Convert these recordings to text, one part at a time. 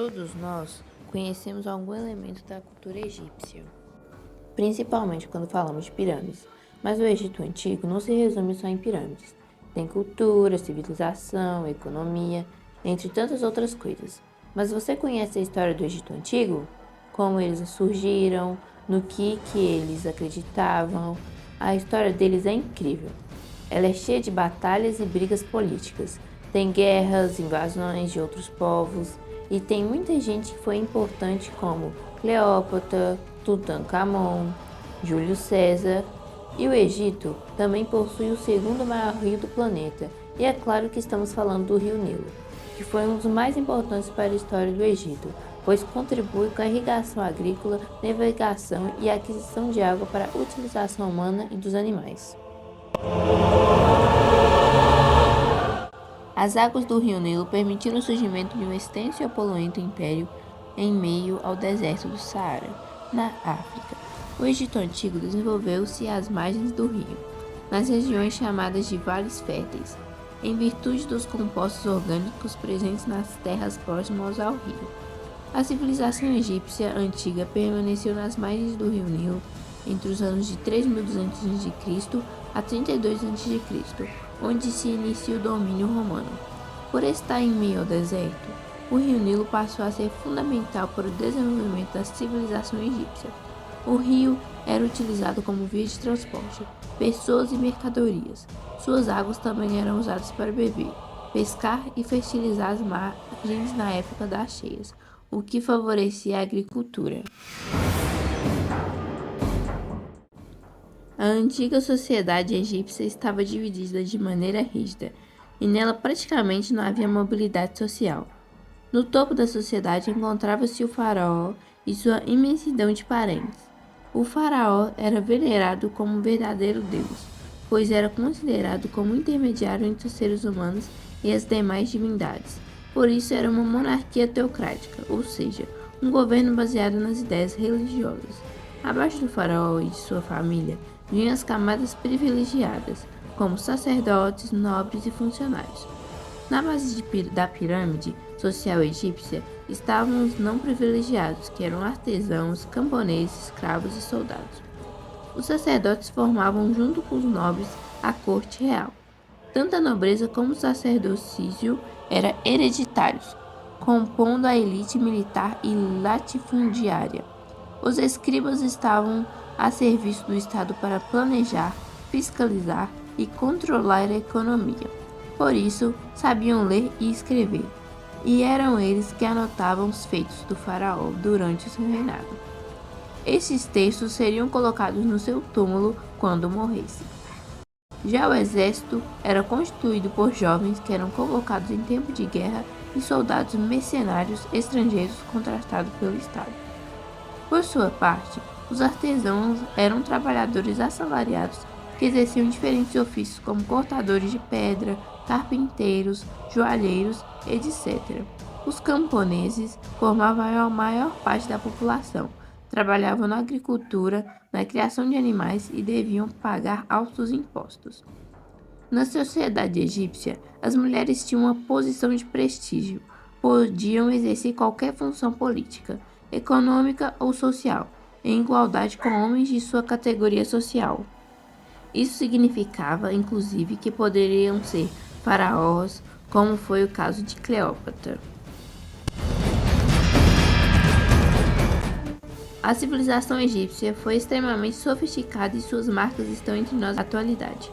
Todos nós conhecemos algum elemento da cultura egípcia, principalmente quando falamos de pirâmides. Mas o Egito Antigo não se resume só em pirâmides. Tem cultura, civilização, economia, entre tantas outras coisas. Mas você conhece a história do Egito Antigo? Como eles surgiram, no que eles acreditavam? A história deles é incrível. Ela é cheia de batalhas e brigas políticas. Tem guerras, invasões de outros povos e tem muita gente que foi importante como Cleópatra, Tutancâmon, Júlio César. E o Egito também possui o segundo maior rio do planeta. E é claro que estamos falando do Rio Nilo, que foi um dos mais importantes para a história do Egito, pois contribui com a irrigação agrícola, navegação e aquisição de água para a utilização humana e dos animais. As águas do Rio Nilo permitiram o surgimento de um extenso e opulento império em meio ao deserto do Saara, na África. O Egito Antigo desenvolveu-se às margens do rio, nas regiões chamadas de vales férteis, em virtude dos compostos orgânicos presentes nas terras próximas ao rio. A civilização egípcia antiga permaneceu nas margens do rio Nilo entre os anos de 3200 a.C. a 32 a.C., onde se inicia o domínio romano. Por estar em meio ao deserto, o rio Nilo passou a ser fundamental para o desenvolvimento da civilização egípcia. O rio era utilizado como via de transporte, pessoas e mercadorias. Suas águas também eram usadas para beber, pescar e fertilizar as margens na época das cheias, o que favorecia a agricultura. A antiga sociedade egípcia estava dividida de maneira rígida, e nela praticamente não havia mobilidade social. No topo da sociedade encontrava-se o faraó e sua imensidão de parentes. O faraó era venerado como um verdadeiro deus, pois era considerado como intermediário entre os seres humanos e as demais divindades. Por isso era uma monarquia teocrática, ou seja, um governo baseado nas ideias religiosas. Abaixo do faraó e de sua família vinham as camadas privilegiadas, como sacerdotes, nobres e funcionários. Na base da pirâmide social egípcia estavam os não privilegiados, que eram artesãos, camponeses, escravos e soldados. Os sacerdotes formavam, junto com os nobres, a corte real. Tanto a nobreza como o sacerdócio eram hereditários, compondo a elite militar e latifundiária. Os escribas estavam a serviço do Estado para planejar, fiscalizar e controlar a economia. Por isso, sabiam ler e escrever, e eram eles que anotavam os feitos do faraó durante o seu reinado. Esses textos seriam colocados no seu túmulo quando morresse. Já o exército era constituído por jovens que eram convocados em tempo de guerra e soldados mercenários estrangeiros contratados pelo Estado. Por sua parte, os artesãos eram trabalhadores assalariados que exerciam diferentes ofícios como cortadores de pedra, carpinteiros, joalheiros, etc. Os camponeses formavam a maior parte da população, trabalhavam na agricultura, na criação de animais e deviam pagar altos impostos. Na sociedade egípcia, as mulheres tinham uma posição de prestígio, podiam exercer qualquer função política, econômica ou social, em igualdade com homens de sua categoria social. Isso significava, inclusive, que poderiam ser faraós, como foi o caso de Cleópatra. A civilização egípcia foi extremamente sofisticada e suas marcas estão entre nós na atualidade.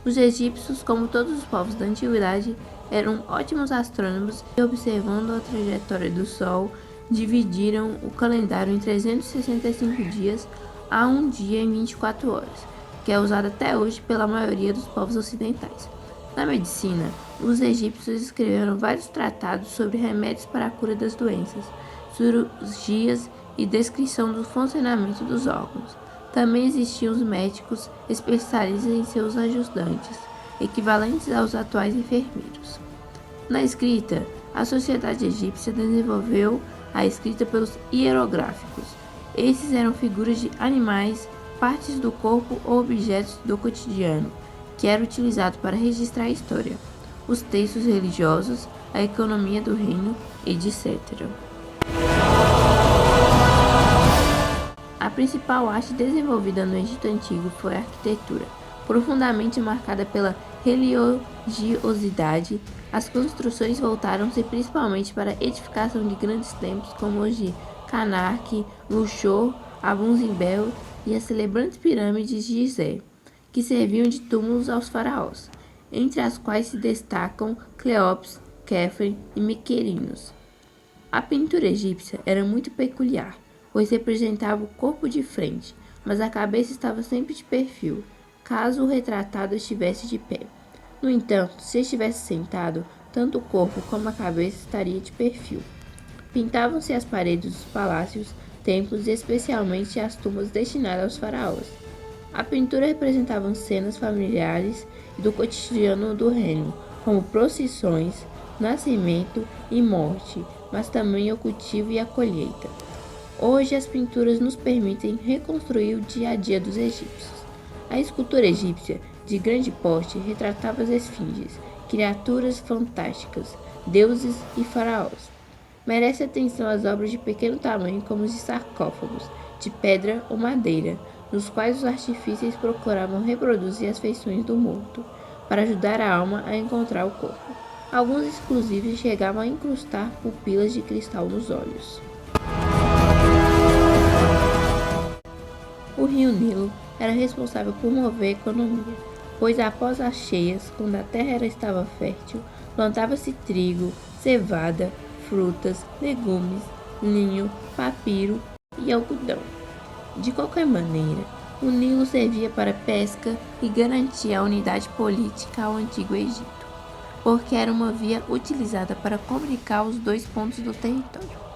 Os egípcios, como todos os povos da antiguidade, eram ótimos astrônomos e, observando a trajetória do Sol, dividiram o calendário em 365 dias a um dia em 24 horas, que é usado até hoje pela maioria dos povos ocidentais. Na medicina, os egípcios escreveram vários tratados sobre remédios para a cura das doenças, cirurgias e descrição do funcionamento dos órgãos. Também existiam os médicos especialistas em seus ajudantes, equivalentes aos atuais enfermeiros. Na escrita, a sociedade egípcia desenvolveu a escrita pelos hierográficos. Esses eram figuras de animais, partes do corpo ou objetos do cotidiano, que era utilizado para registrar a história, os textos religiosos, a economia do reino, etc. principal arte desenvolvida no Egito Antigo foi a arquitetura. Profundamente marcada pela religiosidade, as construções voltaram-se principalmente para a edificação de grandes templos como os de Karnak, Luxor, Abu-Simbel e as celebrantes pirâmides de Gizé, que serviam de túmulos aos faraós, entre as quais se destacam Cleópatra, Quéfere e Miquerinos. A pintura egípcia era muito peculiar, pois representava o corpo de frente, mas a cabeça estava sempre de perfil, caso o retratado estivesse de pé. No entanto, se estivesse sentado, tanto o corpo como a cabeça estaria de perfil. Pintavam-se as paredes dos palácios, templos e especialmente as tumbas destinadas aos faraós. A pintura representava cenas familiares e do cotidiano do reino, como procissões, nascimento e morte, mas também o cultivo e a colheita. Hoje as pinturas nos permitem reconstruir o dia a dia dos egípcios. A escultura egípcia, de grande porte, retratava as esfinges, criaturas fantásticas, deuses e faraós. Merece atenção as obras de pequeno tamanho como os de sarcófagos, de pedra ou madeira, nos quais os artífices procuravam reproduzir as feições do morto, para ajudar a alma a encontrar o corpo. Alguns inclusive chegavam a incrustar pupilas de cristal nos olhos. O rio Nilo era responsável por mover a economia, pois após as cheias, quando a terra estava fértil, plantava-se trigo, cevada, frutas, legumes, linho, papiro e algodão. De qualquer maneira, o Nilo servia para pesca e garantia a unidade política ao Antigo Egito, porque era uma via utilizada para comunicar os dois pontos do território.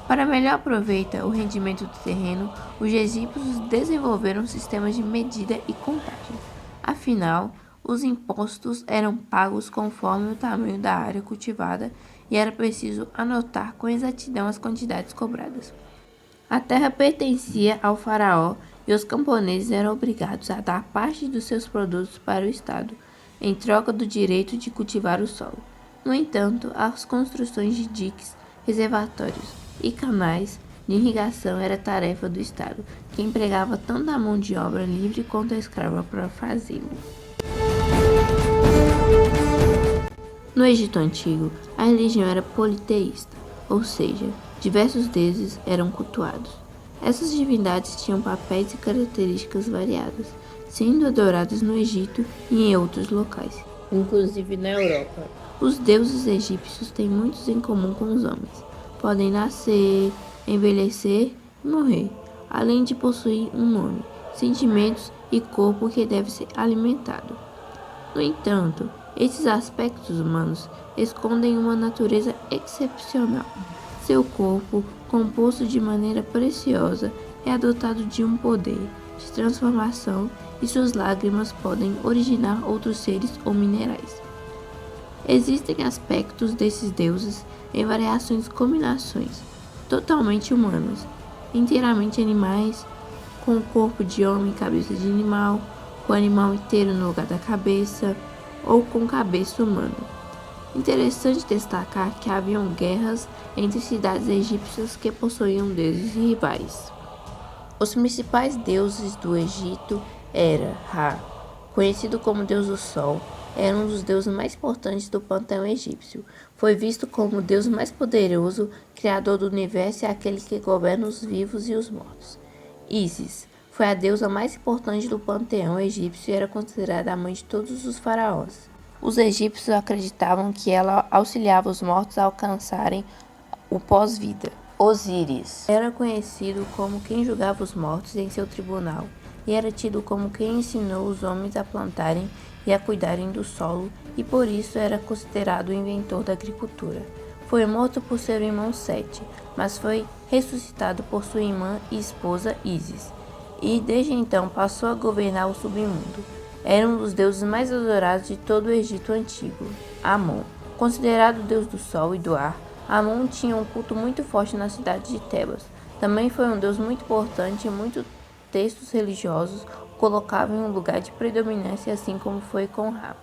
Para melhor aproveitar o rendimento do terreno, os egípcios desenvolveram sistemas de medida e contagem. Afinal, os impostos eram pagos conforme o tamanho da área cultivada e era preciso anotar com exatidão as quantidades cobradas. A terra pertencia ao faraó e os camponeses eram obrigados a dar parte dos seus produtos para o Estado, em troca do direito de cultivar o solo. No entanto, as construções de diques, reservatórios e canais de irrigação era tarefa do Estado, que empregava tanto a mão de obra livre quanto a escrava para fazê-lo. No Egito Antigo, a religião era politeísta, ou seja, diversos deuses eram cultuados. Essas divindades tinham papéis e características variadas, sendo adoradas no Egito e em outros locais, inclusive na Europa. Os deuses egípcios têm muitos em comum com os homens. Podem nascer, envelhecer e morrer, além de possuir um nome, sentimentos e corpo que deve ser alimentado. No entanto, esses aspectos humanos escondem uma natureza excepcional. Seu corpo, composto de maneira preciosa, é dotado de um poder de transformação e suas lágrimas podem originar outros seres ou minerais. Existem aspectos desses deuses em variações combinações, totalmente humanas, inteiramente animais, com o corpo de homem e cabeça de animal, com o animal inteiro no lugar da cabeça, ou com cabeça humana. Interessante destacar que haviam guerras entre cidades egípcias que possuíam deuses rivais. Os principais deuses do Egito eram Ra, conhecido como deus do sol, era um dos deuses mais importantes do panteão egípcio. Foi visto como o deus mais poderoso, criador do universo e aquele que governa os vivos e os mortos. Ísis foi a deusa mais importante do panteão egípcio e era considerada a mãe de todos os faraós. Os egípcios acreditavam que ela auxiliava os mortos a alcançarem o pós-vida. Osíris era conhecido como quem julgava os mortos em seu tribunal e era tido como quem ensinou os homens a plantarem e a cuidarem do solo e por isso era considerado o inventor da agricultura. Foi morto por seu irmão Sete, mas foi ressuscitado por sua irmã e esposa Ísis, e desde então passou a governar o submundo. Era um dos deuses mais adorados de todo o Egito Antigo. Amon, considerado o deus do sol e do ar, Amon tinha um culto muito forte na cidade de Tebas. Também foi um deus muito importante e muitos textos religiosos o colocavam em um lugar de predominância, assim como foi com Ra.